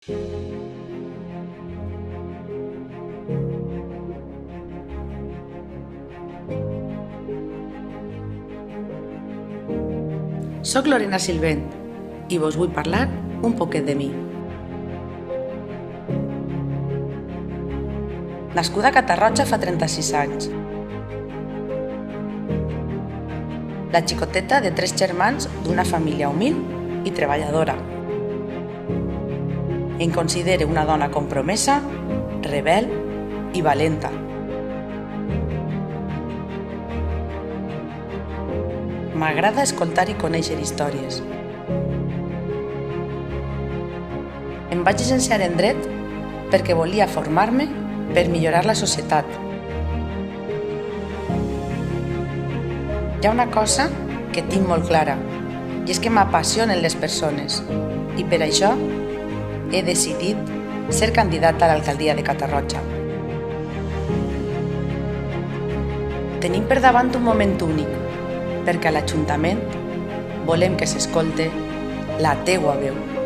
Soc Lorena Silvent i vos vull parlar un poquet de mi. Nascuda a Catarroja fa 36 anys. La xicoteta de 3 germans d'una família humil i treballadora. Em considero una dona compromesa, rebel i valenta. M'agrada escoltar i conèixer històries. Em vaig llicenciar en Dret perquè volia formar-me per millorar la societat. Hi ha una cosa que tinc molt clara, i és que m'apassionen les persones, i per això he decidit ser candidata a l'alcaldia de Catarroja. Tenim per davant un moment únic, perquè a l'Ajuntament volem que s'escolte la teua veu.